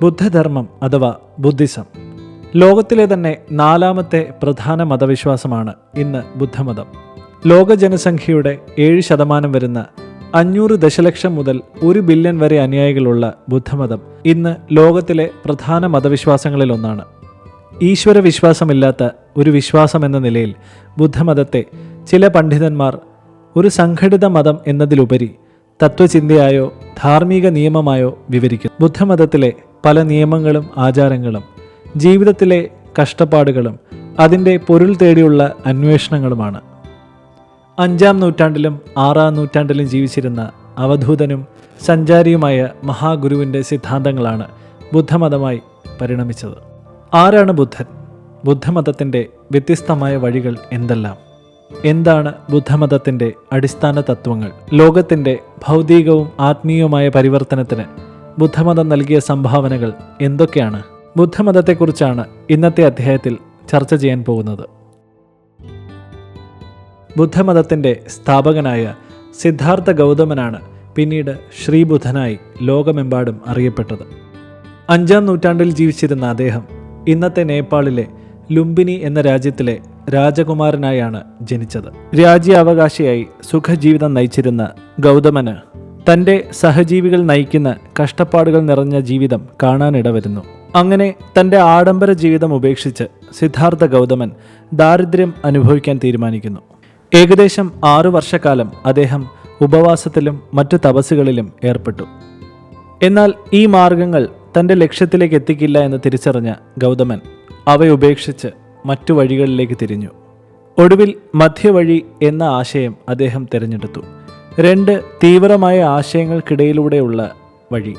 ബുദ്ധധർമ്മം അഥവാ ബുദ്ധിസം ലോകത്തിലെ തന്നെ 4ാമത്തെ പ്രധാന മതവിശ്വാസമാണ് ഇന്ന് ബുദ്ധമതം. ലോക ജനസംഖ്യയുടെ 7% വരുന്ന 500 ദശലക്ഷം മുതൽ 1 ബില്യൺ വരെ അനുയായികളുള്ള ബുദ്ധമതം ഇന്ന് ലോകത്തിലെ പ്രധാന മതവിശ്വാസങ്ങളിലൊന്നാണ്. ഈശ്വര വിശ്വാസമില്ലാത്ത ഒരു വിശ്വാസം എന്ന നിലയിൽ ബുദ്ധമതത്തെ ചില പണ്ഡിതന്മാർ ഒരു സംഘടിത മതം എന്നതിലുപരി തത്വചിന്തയായോ ധാർമ്മിക നിയമമായോ വിവരിക്കുന്നു. ബുദ്ധമതത്തിലെ പല നിയമങ്ങളും ആചാരങ്ങളും ജീവിതത്തിലെ കഷ്ടപ്പാടുകളും അതിൻ്റെ പൊരുൾ തേടിയുള്ള അന്വേഷണങ്ങളുമാണ്. 5ാം നൂറ്റാണ്ടിലും 6ാം നൂറ്റാണ്ടിലും ജീവിച്ചിരുന്ന അവധൂതനും സഞ്ചാരിയുമായ മഹാഗുരുവിൻ്റെ സിദ്ധാന്തങ്ങളാണ് ബുദ്ധമതമായി പരിണമിച്ചത്. ആരാണ് ബുദ്ധൻ? ബുദ്ധമതത്തിൻ്റെ വ്യത്യസ്തമായ വഴികൾ എന്തെല്ലാം? എന്താണ് ബുദ്ധമതത്തിൻ്റെ അടിസ്ഥാന തത്വങ്ങൾ? ലോകത്തിൻ്റെ ഭൗതികവും ആത്മീയവുമായ പരിവർത്തനത്തിന് ബുദ്ധമതം നൽകിയ സംഭാവനകൾ എന്തൊക്കെയാണ്? ബുദ്ധമതത്തെക്കുറിച്ചാണ് ഇന്നത്തെ അധ്യായത്തിൽ ചർച്ച ചെയ്യാൻ പോകുന്നത്. ബുദ്ധമതത്തിൻ്റെ സ്ഥാപകനായ സിദ്ധാർത്ഥ ഗൗതമനാണ് പിന്നീട് ശ്രീബുദ്ധനായി ലോകമെമ്പാടും അറിയപ്പെട്ടത്. 5ാം നൂറ്റാണ്ടിൽ ജീവിച്ചിരുന്ന അദ്ദേഹം ഇന്നത്തെ നേപ്പാളിലെ ലുംബിനി എന്ന രാജ്യത്തിലെ രാജകുമാരനായാണ് ജനിച്ചത്. രാജ്യാവകാശിയായി സുഖജീവിതം നയിച്ചിരുന്ന ഗൗതമന് തൻ്റെ സഹജീവികൾ നയിക്കുന്ന കഷ്ടപ്പാടുകൾ നിറഞ്ഞ ജീവിതം കാണാനിടവരുന്നു. അങ്ങനെ തൻ്റെ ആഡംബര ജീവിതം ഉപേക്ഷിച്ച് സിദ്ധാർത്ഥ ഗൗതമൻ ദാരിദ്ര്യം അനുഭവിക്കാൻ തീരുമാനിക്കുന്നു. ഏകദേശം 6 വർഷക്കാലം അദ്ദേഹം ഉപവാസത്തിലും മറ്റു തപസ്സുകളിലും ഏർപ്പെട്ടു. എന്നാൽ ഈ മാർഗങ്ങൾ തൻ്റെ ലക്ഷ്യത്തിലേക്ക് എത്തിക്കില്ല എന്ന് തിരിച്ചറിഞ്ഞ ഗൗതമൻ അവയുപേക്ഷിച്ച് മറ്റു വഴികളിലേക്ക് തിരിഞ്ഞു. ഒടുവിൽ മധ്യവഴി എന്ന ആശയം അദ്ദേഹം തിരഞ്ഞെടുത്തു. 2 തീവ്രമായ ആശയങ്ങൾക്കിടയിലൂടെയുള്ള വഴി.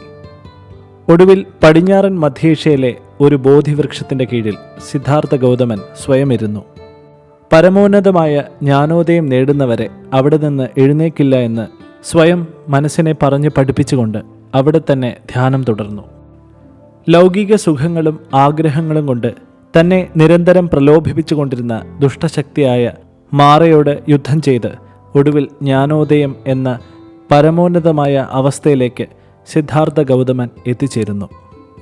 ഒടുവിൽ പടിഞ്ഞാറൻ മധ്യേഷ്യയിലെ ഒരു ബോധിവൃക്ഷത്തിൻ്റെ കീഴിൽ സിദ്ധാർത്ഥ ഗൗതമൻ സ്വയം ഇരുന്നു. പരമോന്നതമായ ജ്ഞാനോദയം നേടുന്നവരെ അവിടെ നിന്ന് എഴുന്നേക്കില്ല എന്ന് സ്വയം മനസ്സിനെ പറഞ്ഞ് പഠിപ്പിച്ചുകൊണ്ട് അവിടെ തന്നെ ധ്യാനം തുടർന്നു. ലൗകിക സുഖങ്ങളും ആഗ്രഹങ്ങളും കൊണ്ട് തന്നെ നിരന്തരം പ്രലോഭിപ്പിച്ചുകൊണ്ടിരുന്ന ദുഷ്ടശക്തിയായ മാറയോട് യുദ്ധം ചെയ്ത് ഒടുവിൽ ജ്ഞാനോദയം എന്ന പരമോന്നതമായ അവസ്ഥയിലേക്ക് സിദ്ധാർത്ഥ ഗൗതമൻ എത്തിച്ചേരുന്നു.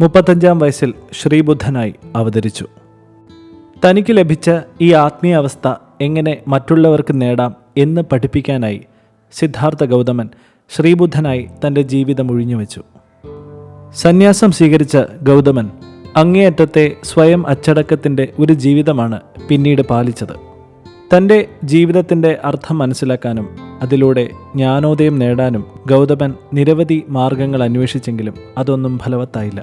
35ാം വയസ്സിൽ ശ്രീബുദ്ധനായി അവതരിച്ചു. തനിക്ക് ലഭിച്ച ഈ ആത്മീയ അവസ്ഥ എങ്ങനെ മറ്റുള്ളവർക്ക് നേടാം എന്ന് പഠിപ്പിക്കാനായി സിദ്ധാർത്ഥ ഗൗതമൻ ശ്രീബുദ്ധനായി തൻ്റെ ജീവിതം ഒഴിഞ്ഞുവെച്ചു. സന്യാസം സ്വീകരിച്ച ഗൗതമൻ അങ്ങേയറ്റത്തെ സ്വയം അച്ചടക്കത്തിൻ്റെ ഒരു ജീവിതമാണ് പിന്നീട് പാലിച്ചത്. തൻ്റെ ജീവിതത്തിൻ്റെ അർത്ഥം മനസ്സിലാക്കാനും അതിലൂടെ ജ്ഞാനോദയം നേടാനും ഗൗതമൻ നിരവധി മാർഗങ്ങൾ അന്വേഷിച്ചെങ്കിലും അതൊന്നും ഫലവത്തായില്ല.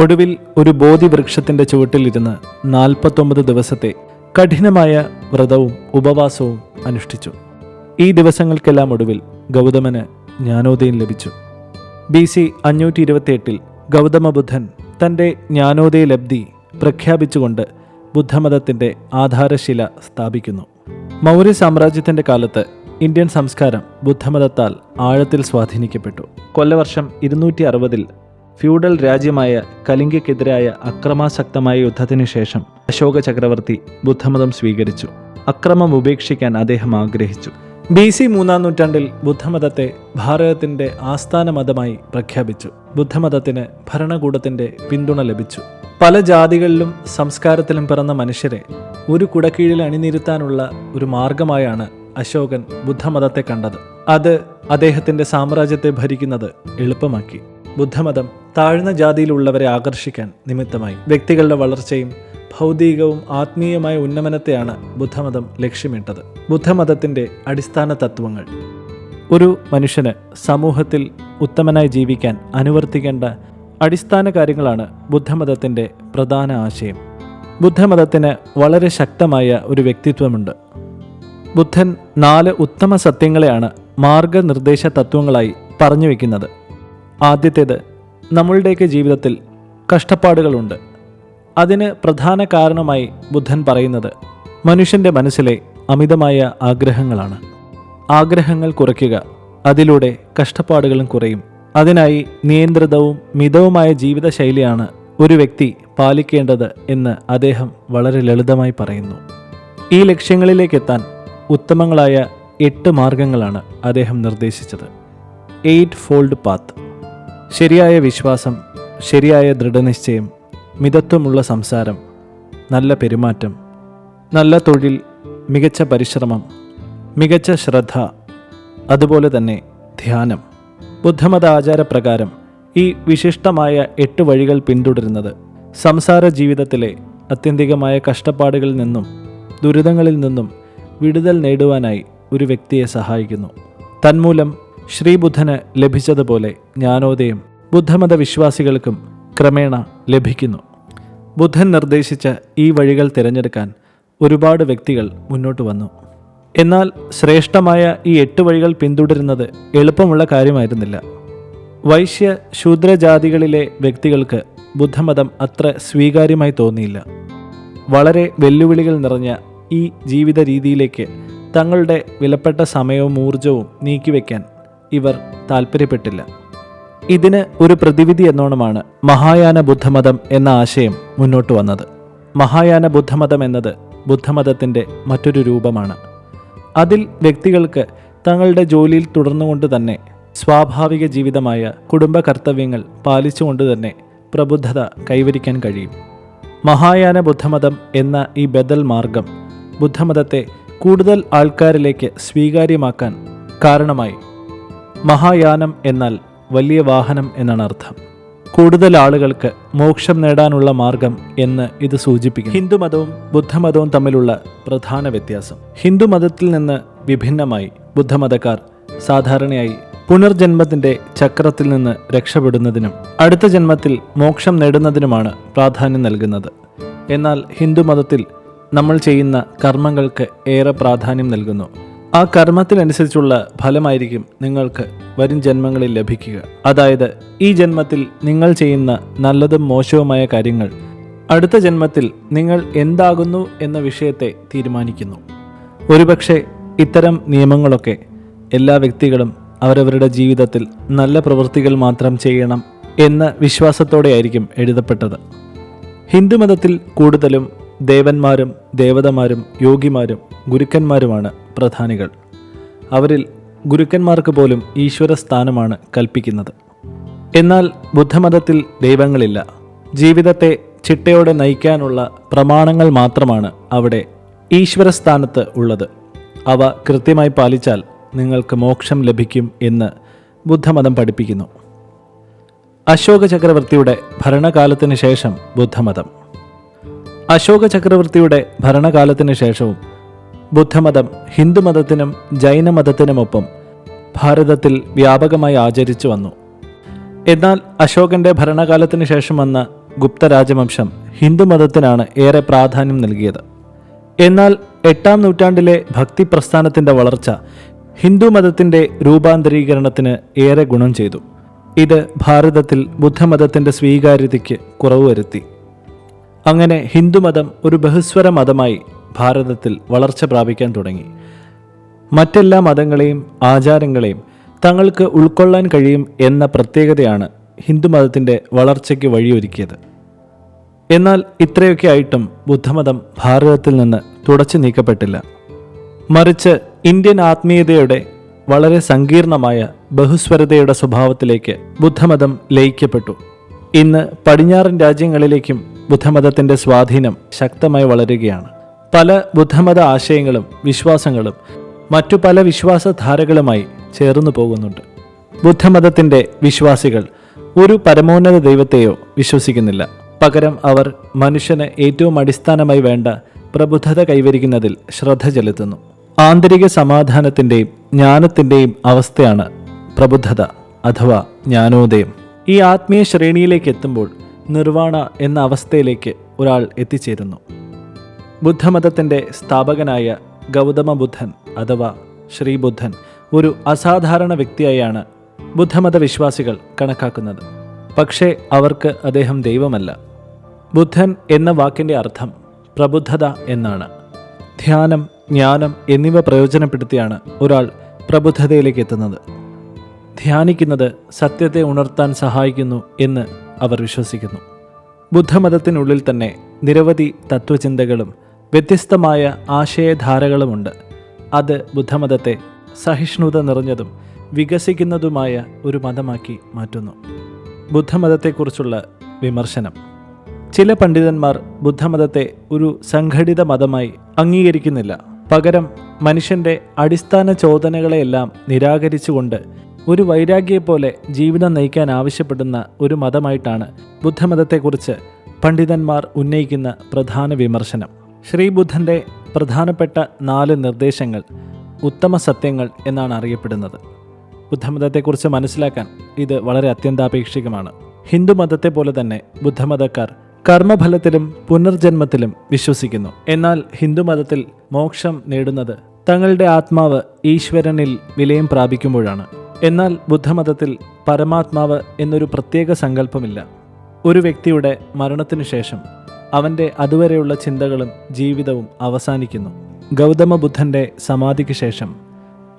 ഒടുവിൽ ഒരു ബോധിവൃക്ഷത്തിൻ്റെ ചുവട്ടിലിരുന്ന് 49 ദിവസത്തെ കഠിനമായ വ്രതവും ഉപവാസവും അനുഷ്ഠിച്ചു. ഈ ദിവസങ്ങൾക്കെല്ലാം ഒടുവിൽ ഗൗതമന് ജ്ഞാനോദയം ലഭിച്ചു. BC 528 ഗൗതമ ബുദ്ധൻ തൻ്റെ ജ്ഞാനോദയ ലബ്ധി പ്രഖ്യാപിച്ചുകൊണ്ട് ബുദ്ധമതത്തിൻ്റെ ആധാരശില സ്ഥാപിക്കുന്നു. മൗര്യ സാമ്രാജ്യത്തിൻ്റെ കാലത്ത് ഇന്ത്യൻ സംസ്കാരം ബുദ്ധമതത്താൽ ആഴത്തിൽ സ്വാധീനിക്കപ്പെട്ടു. കൊല്ലവർഷം 260 ഫ്യൂഡൽ രാജ്യമായ കലിംഗയ്ക്കെതിരായ അക്രമാസക്തമായ യുദ്ധത്തിനു ശേഷം അശോക ചക്രവർത്തി ബുദ്ധമതം സ്വീകരിച്ചു. അക്രമം ഉപേക്ഷിക്കാൻ അദ്ദേഹം ആഗ്രഹിച്ചു. BC 3ാം നൂറ്റാണ്ടിൽ ബുദ്ധമതത്തെ ഭാരതത്തിൻ്റെ ആസ്ഥാന മതമായി പ്രഖ്യാപിച്ചു. ബുദ്ധമതത്തിന് ഭരണകൂടത്തിൻ്റെ പിന്തുണ ലഭിച്ചു. പല ജാതികളിലും സംസ്കാരത്തിലും പിറന്ന മനുഷ്യരെ ഒരു കുടക്കീഴിൽ അണിനിരുത്താനുള്ള ഒരു മാർഗമായാണ് അശോകൻ ബുദ്ധമതത്തെ കണ്ടത്. അത് അദ്ദേഹത്തിൻ്റെ സാമ്രാജ്യത്തെ ഭരിക്കുന്നത് എളുപ്പമാക്കി. ബുദ്ധമതം താഴ്ന്ന ജാതിയിലുള്ളവരെ ആകർഷിക്കാൻ നിമിത്തമായി. വ്യക്തികളുടെ വളർച്ചയും ഭൗതികവും ആത്മീയമായ ഉന്നമനത്തെയാണ് ബുദ്ധമതം ലക്ഷ്യമിട്ടത്. ബുദ്ധമതത്തിൻ്റെ അടിസ്ഥാന തത്വങ്ങൾ. ഒരു മനുഷ്യന് സമൂഹത്തിൽ ഉത്തമനായി ജീവിക്കാൻ അനുവർത്തിക്കേണ്ട അടിസ്ഥാന കാര്യങ്ങളാണ് ബുദ്ധമതത്തിൻ്റെ പ്രധാന ആശയം. ബുദ്ധമതത്തിന് വളരെ ശക്തമായ ഒരു വ്യക്തിത്വമുണ്ട്. ബുദ്ധൻ 4 ഉത്തമ സത്യങ്ങളെയാണ് മാർഗനിർദ്ദേശ തത്വങ്ങളായി പറഞ്ഞു വയ്ക്കുന്നത്. ആദ്യത്തേത്, നമ്മളുടെയൊക്കെ ജീവിതത്തിൽ കഷ്ടപ്പാടുകളുണ്ട്. അതിന് പ്രധാന കാരണമായി ബുദ്ധൻ പറയുന്നത് മനുഷ്യൻ്റെ മനസ്സിലെ അമിതമായ ആഗ്രഹങ്ങളാണ്. ആഗ്രഹങ്ങൾ കുറയ്ക്കുക, അതിലൂടെ കഷ്ടപ്പാടുകളും കുറയും. അതിനായി നിയന്ത്രിതവും മിതവുമായ ജീവിതശൈലിയാണ് ഒരു വ്യക്തി പാലിക്കേണ്ടത് എന്ന് അദ്ദേഹം വളരെ ലളിതമായി പറയുന്നു. ഈ ലക്ഷ്യങ്ങളിലേക്കെത്താൻ ഉത്തമങ്ങളായ 8 മാർഗങ്ങളാണ് അദ്ദേഹം നിർദ്ദേശിച്ചത്. 8 ഫോൾഡ് പാത്ത്. ശരിയായ വിശ്വാസം, ശരിയായ ദൃഢനിശ്ചയം, മിതത്വമുള്ള സംസാരം, നല്ല പെരുമാറ്റം, നല്ല തൊഴിൽ, മികച്ച പരിശ്രമം, മികച്ച ശ്രദ്ധ, അതുപോലെ തന്നെ ധ്യാനം. ബുദ്ധമത ആചാരപ്രകാരം ഈ വിശിഷ്ടമായ 8 വഴികൾ പിന്തുടരുന്നത് സംസാര ജീവിതത്തിലെ ആത്യന്തികമായ കഷ്ടപ്പാടുകളിൽ നിന്നും ദുരിതങ്ങളിൽ നിന്നും വിടുതൽ നേടുവാനായി ഒരു വ്യക്തിയെ സഹായിക്കുന്നു. തന്മൂലം ശ്രീബുദ്ധന് ലഭിച്ചതുപോലെ ജ്ഞാനോദയം ബുദ്ധമത വിശ്വാസികൾക്കും ക്രമേണ ലഭിക്കുന്നു. ബുദ്ധൻ നിർദ്ദേശിച്ച ഈ വഴികൾ തിരഞ്ഞെടുക്കാൻ ഒരുപാട് വ്യക്തികൾ മുന്നോട്ട് വന്നു. എന്നാൽ ശ്രേഷ്ഠമായ ഈ 8 വഴികൾ പിന്തുടരുന്നത് എളുപ്പമുള്ള കാര്യമായിരുന്നില്ല. വൈശ്യ ശൂദ്രജാതികളിലെ വ്യക്തികൾക്ക് ബുദ്ധമതം അത്ര സ്വീകാര്യമായി തോന്നിയില്ല. വളരെ വെല്ലുവിളികൾ നിറഞ്ഞ ഈ ജീവിത രീതിയിലേക്ക് തങ്ങളുടെ വിലപ്പെട്ട സമയവും ഊർജവും നീക്കിവെക്കാൻ ഇവർ താൽപ്പര്യപ്പെട്ടില്ല. ഇതിന് ഒരു പ്രതിവിധി എന്നോണമാണ് മഹായാന ബുദ്ധമതം എന്ന ആശയം മുന്നോട്ട് വന്നത്. മഹായാന ബുദ്ധമതം എന്നത് ബുദ്ധമതത്തിൻ്റെ മറ്റൊരു രൂപമാണ്. അതിൽ വ്യക്തികൾക്ക് തങ്ങളുടെ ജോലിയിൽ തുടർന്നുകൊണ്ട് തന്നെ സ്വാഭാവിക ജീവിതമായ കുടുംബ കർത്തവ്യങ്ങൾ പാലിച്ചുകൊണ്ട് തന്നെ പ്രബുദ്ധത കൈവരിക്കാൻ കഴിയും. മഹായാന ബുദ്ധമതം എന്ന ഈ ബദൽ മാർഗം ബുദ്ധമതത്തെ കൂടുതൽ ആൾക്കാരിലേക്ക് സ്വീകാര്യമാക്കാൻ കാരണമായി. മഹായാനം എന്നാൽ വലിയ വാഹനം എന്നാണ് അർത്ഥം. കൂടുതൽ ആളുകൾക്ക് മോക്ഷം നേടാനുള്ള മാർഗം എന്ന് ഇത് സൂചിപ്പിക്കുന്നു. ഹിന്ദുമതവും ബുദ്ധമതവും തമ്മിലുള്ള പ്രധാന വ്യത്യാസം. ഹിന്ദുമതത്തിൽ നിന്ന് വിഭിന്നമായി ബുദ്ധമതക്കാർ സാധാരണയായി പുനർജന്മത്തിൻ്റെ ചക്രത്തിൽ നിന്ന് രക്ഷപ്പെടുന്നതിനും അടുത്ത ജന്മത്തിൽ മോക്ഷം നേടുന്നതിനുമാണ് പ്രാധാന്യം നൽകുന്നത്. എന്നാൽ ഹിന്ദുമതത്തിൽ നമ്മൾ ചെയ്യുന്ന കർമ്മങ്ങൾക്ക് ഏറെ പ്രാധാന്യം നൽകുന്നു. ആ കർമ്മത്തിനനുസരിച്ചുള്ള ഫലമായിരിക്കും നിങ്ങൾക്ക് വരും ജന്മങ്ങളിൽ ലഭിക്കുക. അതായത് ഈ ജന്മത്തിൽ നിങ്ങൾ ചെയ്യുന്ന നല്ലതും മോശവുമായ കാര്യങ്ങൾ അടുത്ത ജന്മത്തിൽ നിങ്ങൾ എന്താകുന്നു എന്ന വിഷയത്തെ തീരുമാനിക്കുന്നു. ഒരുപക്ഷെ ഇത്തരം നിയമങ്ങളൊക്കെ എല്ലാ വ്യക്തികളും അവരവരുടെ ജീവിതത്തിൽ നല്ല പ്രവൃത്തികൾ മാത്രം ചെയ്യണം എന്ന വിശ്വാസത്തോടെയായിരിക്കും എഴുതപ്പെട്ടത്. ഹിന്ദുമതത്തിൽ കൂടുതലും ദേവന്മാരും ദേവതമാരും യോഗിമാരും ഗുരുക്കന്മാരുമാണ് പ്രധാനികൾ. അവരിൽ ഗുരുക്കന്മാർക്ക് പോലും ഈശ്വര സ്ഥാനമാണ് കൽപ്പിക്കുന്നത്. എന്നാൽ ബുദ്ധമതത്തിൽ ദൈവങ്ങളില്ല. ജീവിതത്തെ ചിട്ടയോടെ നയിക്കാനുള്ള പ്രമാണങ്ങൾ മാത്രമാണ് അവിടെ ഈശ്വരസ്ഥാനത്ത് ഉള്ളത്. അവ കൃത്യമായി പാലിച്ചാൽ നിങ്ങൾക്ക് മോക്ഷം ലഭിക്കും എന്ന് ബുദ്ധമതം പഠിപ്പിക്കുന്നു. അശോക ചക്രവർത്തിയുടെ ഭരണകാലത്തിന് ശേഷം ബുദ്ധമതം. അശോക ചക്രവർത്തിയുടെ ഭരണകാലത്തിന് ശേഷവും ബുദ്ധമതം ഹിന്ദുമതത്തിനും ജൈനമതത്തിനുമൊപ്പം ഭാരതത്തിൽ വ്യാപകമായി ആചരിച്ചു വന്നു. എന്നാൽ അശോകന്റെ ഭരണകാലത്തിന് ശേഷം വന്ന ഗുപ്ത രാജവംശം ഹിന്ദുമതത്തിനാണ് ഏറെ പ്രാധാന്യം നൽകിയത്. എന്നാൽ 8-ാം നൂറ്റാണ്ടിലെ ഭക്തി പ്രസ്ഥാനത്തിൻ്റെ വളർച്ച ഹിന്ദുമതത്തിൻ്റെ രൂപാന്തരീകരണത്തിന് ഏറെ ഗുണം ചെയ്തു. ഇത് ഭാരതത്തിൽ ബുദ്ധമതത്തിൻ്റെ സ്വീകാര്യതയ്ക്ക് കുറവ് വരുത്തി. അങ്ങനെ ഹിന്ദുമതം ഒരു ബഹുസ്വര മതമായി ഭാരതത്തിൽ വളർച്ച പ്രാപിക്കാൻ തുടങ്ങി. മറ്റെല്ലാ മതങ്ങളെയും ആചാരങ്ങളെയും തങ്ങൾക്ക് ഉൾക്കൊള്ളാൻ കഴിയും എന്ന പ്രത്യേകതയാണ് ഹിന്ദുമതത്തിൻ്റെ വളർച്ചയ്ക്ക് വഴിയൊരുക്കിയത്. എന്നാൽ ഇത്രയൊക്കെ ആയിട്ടും ബുദ്ധമതം ഭാരതത്തിൽ നിന്ന് തുടച്ചു നീക്കപ്പെട്ടില്ല. മറിച്ച് ഇന്ത്യൻ ആത്മീയതയുടെ വളരെ സങ്കീർണമായ ബഹുസ്വരതയുടെ സ്വഭാവത്തിലേക്ക് ബുദ്ധമതം ലയിക്കപ്പെട്ടു. ഇന്ന് പടിഞ്ഞാറൻ രാജ്യങ്ങളിലേക്കും ബുദ്ധമതത്തിൻ്റെ സ്വാധീനം ശക്തമായി വളരുകയാണ്. പല ബുദ്ധമത ആശയങ്ങളും വിശ്വാസങ്ങളും മറ്റു പല വിശ്വാസധാരകളുമായി ചേർന്നു പോകുന്നുണ്ട്. ബുദ്ധമതത്തിൻ്റെ വിശ്വാസികൾ ഒരു പരമോന്നത ദൈവത്തെയോ വിശ്വസിക്കുന്നില്ല. പകരം അവർ മനുഷ്യന് ഏറ്റവും അടിസ്ഥാനമായി വേണ്ട പ്രബുദ്ധത കൈവരിക്കുന്നതിൽ ശ്രദ്ധ ചെലുത്തുന്നു. ആന്തരിക സമാധാനത്തിൻ്റെയും ജ്ഞാനത്തിൻ്റെയും അവസ്ഥയാണ് പ്രബുദ്ധത അഥവാ ജ്ഞാനോദയം. ഈ ആത്മീയ ശ്രേണിയിലേക്ക് എത്തുമ്പോൾ നിർവാണ എന്ന അവസ്ഥയിലേക്ക് ഒരാൾ എത്തിച്ചേരുന്നു. ബുദ്ധമതത്തിൻ്റെ സ്ഥാപകനായ ഗൗതമ ബുദ്ധൻ അഥവാ ശ്രീബുദ്ധൻ ഒരു അസാധാരണ വ്യക്തിയായാണ് ബുദ്ധമത വിശ്വാസികൾ കണക്കാക്കുന്നത്. പക്ഷേ അവർക്ക് അദ്ദേഹം ദൈവമല്ല. ബുദ്ധൻ എന്ന വാക്കിൻ്റെ അർത്ഥം പ്രബുദ്ധത എന്നാണ്. ധ്യാനം, ജ്ഞാനം എന്നിവ പ്രയോജനപ്പെടുത്തിയാണ് ഒരാൾ പ്രബുദ്ധതയിലേക്ക് എത്തുന്നത്. ധ്യാനിക്കുന്നത് സത്യത്തെ ഉണർത്താൻ സഹായിക്കുന്നു എന്ന് അവർ വിശ്വസിക്കുന്നു. ബുദ്ധമതത്തിനുള്ളിൽ തന്നെ നിരവധി തത്വചിന്തകളും വ്യത്യസ്തമായ ആശയധാരകളുമുണ്ട്. അത് ബുദ്ധമതത്തെക്കുറിച്ചുള്ള വിമർശനം. ചില പണ്ഡിതന്മാർ ബുദ്ധമതത്തെ ഒരു സംഘടിത മതമായി അംഗീകരിക്കുന്നില്ല. പകരം മനുഷ്യൻ്റെ അടിസ്ഥാന ചോദനകളെയെല്ലാം നിരാകരിച്ചുകൊണ്ട് ഒരു വൈരാഗ്യയെപ്പോലെ ജീവിതം നയിക്കാൻ ആവശ്യപ്പെടുന്ന ഒരു മതമായിട്ടാണ് ബുദ്ധമതത്തെക്കുറിച്ച് പണ്ഡിതന്മാർ ഉന്നയിക്കുന്ന പ്രധാന വിമർശനം. ശ്രീബുദ്ധൻ്റെ പ്രധാനപ്പെട്ട 4 നിർദ്ദേശങ്ങൾ ഉത്തമ സത്യങ്ങൾ എന്നാണ് അറിയപ്പെടുന്നത്. ബുദ്ധമതത്തെക്കുറിച്ച് മനസ്സിലാക്കാൻ ഇത് വളരെ അത്യന്താപേക്ഷികമാണ്. ഹിന്ദുമതത്തെ പോലെ തന്നെ ബുദ്ധമതക്കാർ കർമ്മഫലത്തിലും പുനർജന്മത്തിലും വിശ്വസിക്കുന്നു. എന്നാൽ ഹിന്ദുമതത്തിൽ മോക്ഷം നേടുന്നത് തങ്ങളുടെ ആത്മാവ് ഈശ്വരനിൽ വിലയം പ്രാപിക്കുമ്പോഴാണ്. എന്നാൽ ബുദ്ധമതത്തിൽ പരമാത്മാവ് എന്നൊരു പ്രത്യേക സങ്കല്പമില്ല. ഒരു വ്യക്തിയുടെ മരണത്തിനു ശേഷം അവൻ്റെ അതുവരെയുള്ള ചിന്തകളും ജീവിതവും അവസാനിക്കുന്നു. ഗൗതമ ബുദ്ധൻ്റെ സമാധിക്ക് ശേഷം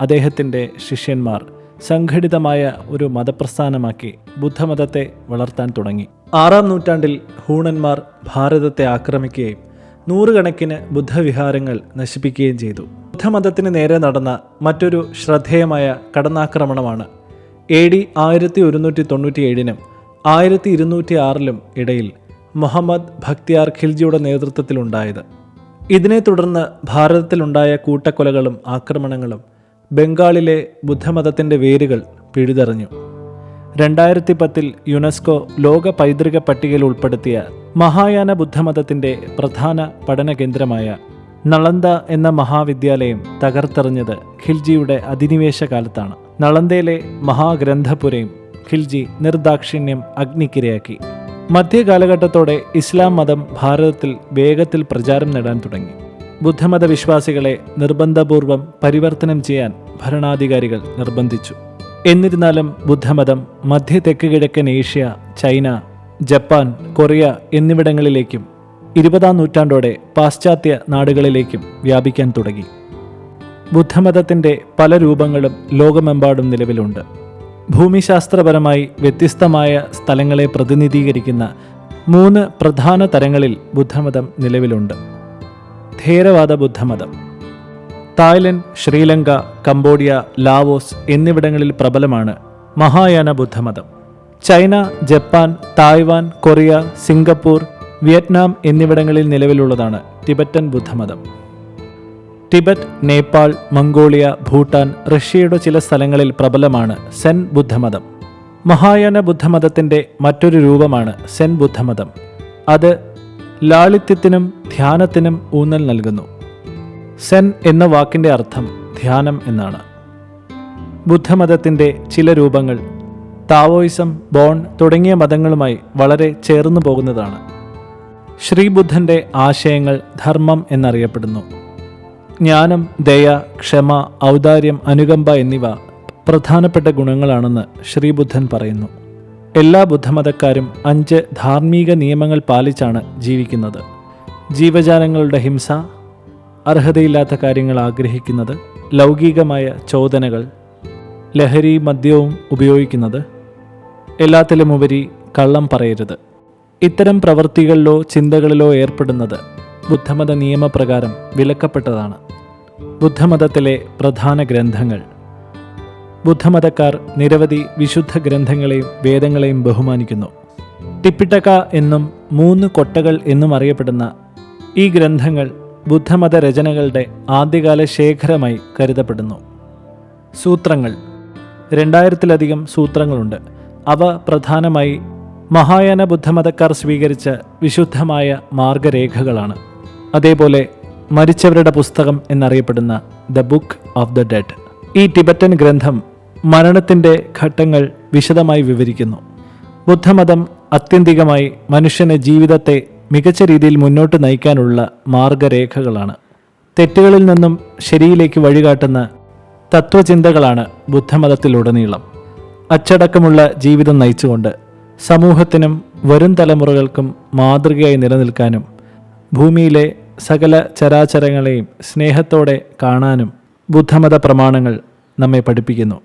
അദ്ദേഹത്തിൻ്റെ ശിഷ്യന്മാർ സംഘടിതമായ ഒരു മതപ്രസ്ഥാനമാക്കി ബുദ്ധമതത്തെ വളർത്താൻ തുടങ്ങി. 6-ാം നൂറ്റാണ്ടിൽ ഹൂണന്മാർ ഭാരതത്തെ ആക്രമിക്കുകയും 100 കണക്കിന് ബുദ്ധവിഹാരങ്ങൾ നശിപ്പിക്കുകയും ചെയ്തു. ബുദ്ധമതത്തിന് നേരെ നടന്ന മറ്റൊരു ശ്രദ്ധേയമായ കടന്നാക്രമണമാണ് AD 1197-നും 1206-ലും ഇടയിൽ മുഹമ്മദ് ബക്തിയാർ ഖിൽജിയുടെ നേതൃത്വത്തിലുണ്ടായത്. ഇതിനെ തുടർന്ന് ഭാരതത്തിലുണ്ടായ കൂട്ടക്കൊലകളും ആക്രമണങ്ങളും ബംഗാളിലെ ബുദ്ധമതത്തിൻ്റെ വേരുകൾ പിഴുതെറിഞ്ഞു. 2010 യുനെസ്കോ ലോക പൈതൃക പട്ടികയിൽ ഉൾപ്പെടുത്തിയ മഹായാന ബുദ്ധമതത്തിൻ്റെ പ്രധാന പഠന കേന്ദ്രമായ നളന്ദ എന്ന മഹാവിദ്യാലയം തകർത്തെറിഞ്ഞത് ഖിൽജിയുടെ അധിനിവേശ കാലത്താണ്. നളന്ദയിലെ മഹാഗ്രന്ഥപുരയും ഖിൽജി നിർദാക്ഷിണ്യം അഗ്നിക്കിരയാക്കി. മധ്യകാലഘട്ടത്തോടെ ഇസ്ലാം മതം ഭാരതത്തിൽ വേഗത്തിൽ പ്രചാരം നേടാൻ തുടങ്ങി. ബുദ്ധമത വിശ്വാസികളെ നിർബന്ധപൂർവം പരിവർത്തനം ചെയ്യാൻ ഭരണാധികാരികൾ നിർബന്ധിച്ചു. എന്നിരുന്നാലും ബുദ്ധമതം മധ്യ തെക്ക് കിഴക്കൻ ഏഷ്യ, ചൈന, ജപ്പാൻ, കൊറിയ എന്നിവിടങ്ങളിലേക്കും 20-ാം നൂറ്റാണ്ടോടെ പാശ്ചാത്യ നാടുകളിലേക്കും വ്യാപിക്കാൻ തുടങ്ങി. ബുദ്ധമതത്തിൻ്റെ പല രൂപങ്ങളും ലോകമെമ്പാടും നിലവിലുണ്ട്. ഭൂമിശാസ്ത്രപരമായി വ്യത്യസ്തമായ സ്ഥലങ്ങളെ പ്രതിനിധീകരിക്കുന്ന 3 പ്രധാന തരങ്ങളിൽ ബുദ്ധമതം നിലവിലുണ്ട്. ഥേരവാദ ബുദ്ധമതം തായ്ലൻഡ്, ശ്രീലങ്ക, കംബോഡിയ, ലാവോസ് എന്നിവിടങ്ങളിൽ പ്രബലമാണ് മഹായാന ബുദ്ധമതം. China, Japan, Taiwan, Korea, Singapore, Vietnam എന്നിവിടങ്ങളിൽ നിലവിലുള്ളതാണ് ടിബറ്റൻ ബുദ്ധമതം. ടിബറ്റ്, നേപ്പാൾ, മംഗോളിയ, ഭൂട്ടാൻ, റഷ്യയുടെ ചില സ്ഥലങ്ങളിൽ പ്രബലമാണ് സെൻ ബുദ്ധമതം. മഹായാന ബുദ്ധമതത്തിൻ്റെ മറ്റൊരു രൂപമാണ് സെൻ ബുദ്ധമതം. അത് ലാളിത്യത്തിനും ധ്യാനത്തിനും ഊന്നൽ നൽകുന്നു. സെൻ എന്ന വാക്കിൻ്റെ അർത്ഥം ധ്യാനം എന്നാണ്. ബുദ്ധമതത്തിൻ്റെ ചില രൂപങ്ങൾ താവോയിസം, ബോൺ തുടങ്ങിയ മതങ്ങളുമായി വളരെ ചേർന്നു പോകുന്നതാണ്. ശ്രീബുദ്ധൻ്റെ ആശയങ്ങൾ ധർമ്മം എന്നറിയപ്പെടുന്നു. ജ്ഞാനം, ദയ, ക്ഷമ, ഔദാര്യം, അനുകമ്പ എന്നിവ പ്രധാനപ്പെട്ട ഗുണങ്ങളാണെന്ന് ശ്രീബുദ്ധൻ പറയുന്നു. എല്ലാ ബുദ്ധമതക്കാരും 5 ധാർമ്മിക നിയമങ്ങൾ പാലിച്ചാണ് ജീവിക്കുന്നത്. ജീവജാലങ്ങളുടെ ഹിംസ, അർഹതയില്ലാത്ത കാര്യങ്ങൾ ആഗ്രഹിക്കുന്നത്, ലൗകികമായ ചോദനകൾ, ലഹരി മദ്യവും ഉപയോഗിക്കുന്നത്, എല്ലാത്തിലുമുപരി കള്ളം പറയരുത്. ഇത്തരം പ്രവൃത്തികളിലോ ചിന്തകളിലോ ഏർപ്പെടുന്നത് ബുദ്ധമത നിയമപ്രകാരം വിലക്കപ്പെട്ടതാണ്. ബുദ്ധമതത്തിലെ പ്രധാന ഗ്രന്ഥങ്ങൾ. ബുദ്ധമതക്കാർ നിരവധി വിശുദ്ധ ഗ്രന്ഥങ്ങളെയും വേദങ്ങളെയും ബഹുമാനിക്കുന്നു. ടിപ്പിട്ടക എന്നും 3 കൊട്ടകൾ എന്നും അറിയപ്പെടുന്ന ഈ ഗ്രന്ഥങ്ങൾ ബുദ്ധമത രചനകളുടെ ആദ്യകാല ശേഖരമായി കരുതപ്പെടുന്നു. സൂത്രങ്ങൾ. 2000-ലധികം സൂത്രങ്ങളുണ്ട്. അവ പ്രധാനമായി മഹായാന ബുദ്ധമതക്കാർ സ്വീകരിച്ച വിശുദ്ധമായ മാർഗരേഖകളാണ്. അതേപോലെ മരിച്ചവരുടെ പുസ്തകം എന്നറിയപ്പെടുന്ന the book of the dead. ഈ ടിബറ്റൻ ഗ്രന്ഥം മരണത്തിൻ്റെ ഘട്ടങ്ങൾ വിശദമായി വിവരിക്കുന്നു. ബുദ്ധമതം ആത്യന്തികമായി മനുഷ്യന് ജീവിതത്തെ മികച്ച രീതിയിൽ മുന്നോട്ട് നയിക്കാനുള്ള മാർഗരേഖകളാണ്. തെറ്റുകളിൽ നിന്നും ശരിയിലേക്ക് വഴികാട്ടുന്ന തത്വചിന്തകളാണ് ബുദ്ധമതത്തിലുടനീളം. അച്ചടക്കമുള്ള ജീവിതം നയിച്ചുകൊണ്ട് സമൂഹത്തിനും വരും തലമുറകൾക്കും മാതൃകയായി നിലനിൽക്കാനും ഭൂമിയിലെ സകല ചരാചരങ്ങളെയും സ്നേഹത്തോടെ കാണാനും ബുദ്ധമത പ്രമാണങ്ങൾ നമ്മെ പഠിപ്പിക്കുന്നു.